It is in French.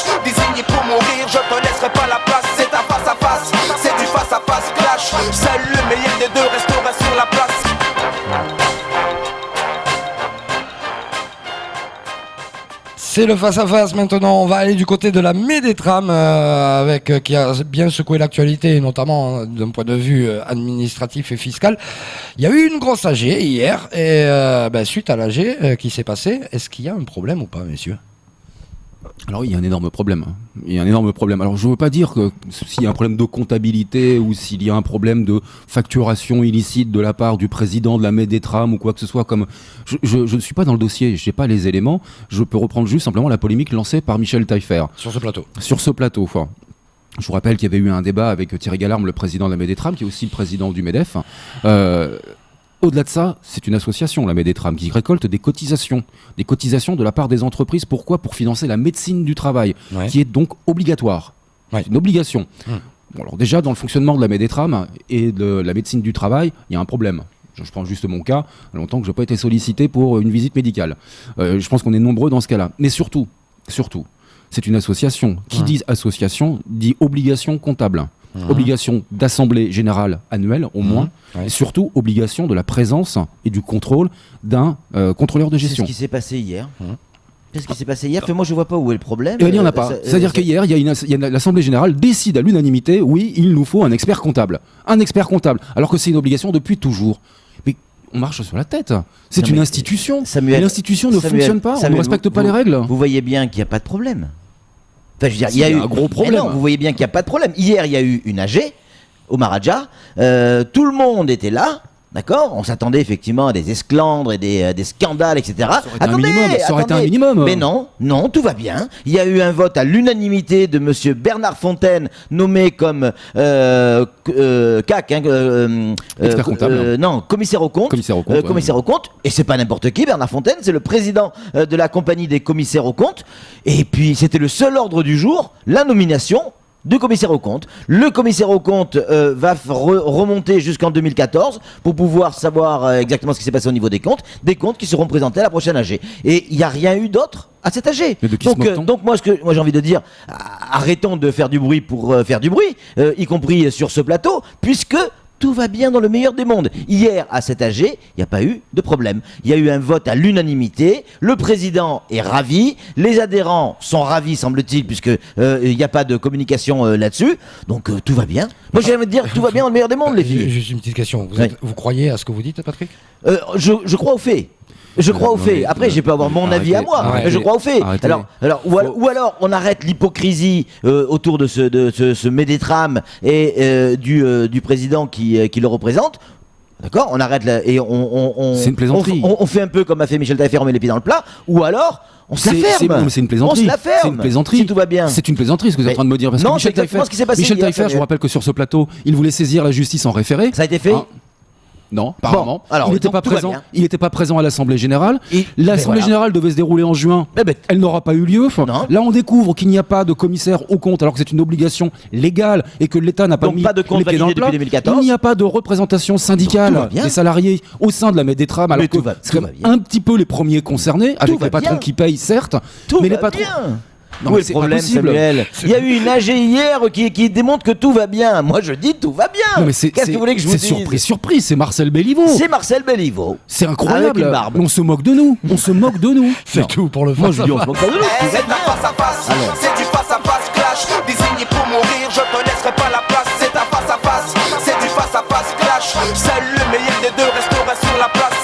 clash. Désigné pour mourir, je te laisserai pas la place. C'est un face à face, c'est du face à face clash. Seul le meilleur des deux restera sur la place. C'est le face-à-face maintenant, on va aller du côté de la Médétram qui a bien secoué l'actualité, et notamment d'un point de vue administratif et fiscal. Il y a eu une grosse AG hier, et suite à l'AG qui s'est passée, est-ce qu'il y a un problème ou pas, messieurs ? Alors il y a un énorme problème. Alors je ne veux pas dire que s'il y a un problème de comptabilité ou s'il y a un problème de facturation illicite de la part du président de la Médétram ou quoi que ce soit, comme je ne suis pas dans le dossier, je n'ai pas les éléments, je peux reprendre juste simplement la polémique lancée par Michel Taillefer. Sur ce plateau. Je vous rappelle qu'il y avait eu un débat avec Thierry Gallarme, le président de la Médétram, qui est aussi le président du MEDEF. Au-delà de ça, c'est une association, la Médétram, qui récolte des cotisations de la part des entreprises. Pourquoi ? Pour financer la médecine du travail, qui est donc obligatoire. Ouais. C'est une obligation. Bon, alors déjà, dans le fonctionnement de la Médétram et de la médecine du travail, il y a un problème. Je prends juste mon cas, il y a longtemps que je n'ai pas été sollicité pour une visite médicale. Je pense qu'on est nombreux dans ce cas-là. Mais surtout, c'est une association. Qui dit association, dit obligation comptable. Obligation d'assemblée générale annuelle, au moins, et surtout obligation de la présence et du contrôle d'un contrôleur de gestion. C'est ce qui s'est passé hier. Qu'est-ce qui s'est passé hier ? Moi, je vois pas où est le problème. Il n'y en a pas. C'est-à-dire qu'hier, l'Assemblée générale décide à l'unanimité, oui, il nous faut un expert comptable. Alors que c'est une obligation depuis toujours. Mais on marche sur la tête. C'est une institution. Samuel, l'institution ne fonctionne pas, on ne respecte pas les règles. Vous voyez bien qu'il n'y a pas de problème. Enfin, je veux dire, il y a eu un gros problème. Non, vous voyez bien qu'il n'y a pas de problème. Hier, il y a eu une AG au Maharaja. Tout le monde était là. D'accord ? On s'attendait effectivement à des esclandres et des scandales, etc. Ça aurait été un minimum. Mais non, tout va bien. Il y a eu un vote à l'unanimité de monsieur Bernard Fontaine, nommé comme CAC, expert comptable. Commissaire au compte. Commissaire au compte. Et c'est pas n'importe qui, Bernard Fontaine, c'est le président de la compagnie des commissaires au compte. Et puis c'était le seul ordre du jour, la nomination du commissaire aux comptes. Le commissaire aux comptes va remonter jusqu'en 2014 pour pouvoir savoir exactement ce qui s'est passé au niveau des comptes qui seront présentés à la prochaine AG. Et il n'y a rien eu d'autre à cette AG. Donc moi j'ai envie de dire, arrêtons de faire du bruit pour faire du bruit, y compris sur ce plateau, puisque tout va bien dans le meilleur des mondes. Hier, à cette AG, il n'y a pas eu de problème. Il y a eu un vote à l'unanimité. Le président est ravi. Les adhérents sont ravis, semble-t-il, puisqu'il n'y a pas de communication là-dessus. Donc, tout va bien. Moi, j'ai envie de dire, tout va bien dans le meilleur des mondes, les filles. Juste une petite question. Vous croyez à ce que vous dites, Patrick ? Je crois aux faits. Je crois aux faits. Après, j'ai pu avoir mon avis à moi, mais je crois aux faits. Ou alors, on arrête l'hypocrisie autour de ce Médétram et du président qui le représente. D'accord ? On arrête et c'est une plaisanterie. On fait un peu comme a fait Michel Taillefer, on met les pieds dans le plat. Ou alors, on se la ferme. C'est une plaisanterie. On se la ferme. C'est une plaisanterie. Si tout va bien. C'est une plaisanterie ce que vous êtes en train de me dire. Parce non, que c'est exactement ce qui s'est passé. Michel Taillefer, je vous rappelle que sur ce plateau, il voulait saisir la justice en référé. Ça a été fait ? Non, apparemment. Bon, alors, il n'était pas présent. Il n'était pas présent à l'Assemblée générale. L'Assemblée générale devait se dérouler en juin. Elle n'aura pas eu lieu. Là, on découvre qu'il n'y a pas de commissaire au compte, alors que c'est une obligation légale et que l'État n'a pas mis pas de compte les pieds dans le plat. 2014. Il n'y a pas de représentation syndicale des salariés au sein de la Médétram, alors que c'est un petit peu les premiers concernés, avec les patrons qui payent, certes, mais les patrons. Non, mais c'est le problème, Samuel. Il y a eu une AG hier qui démontre que tout va bien. Moi, je dis tout va bien. Qu'est-ce que vous voulez que je vous dise ? C'est surprise, c'est Marcel Béliveau. C'est incroyable. Avec une barbe. On se moque de nous. C'est tout pour le face. Moi, je dis on se moque pas de nous. C'est du face à face. C'est du face à face clash. Désigné pour mourir, je te laisserai pas la place. C'est un face à face. C'est du face à face clash. Seul le meilleur des deux restera sur la place.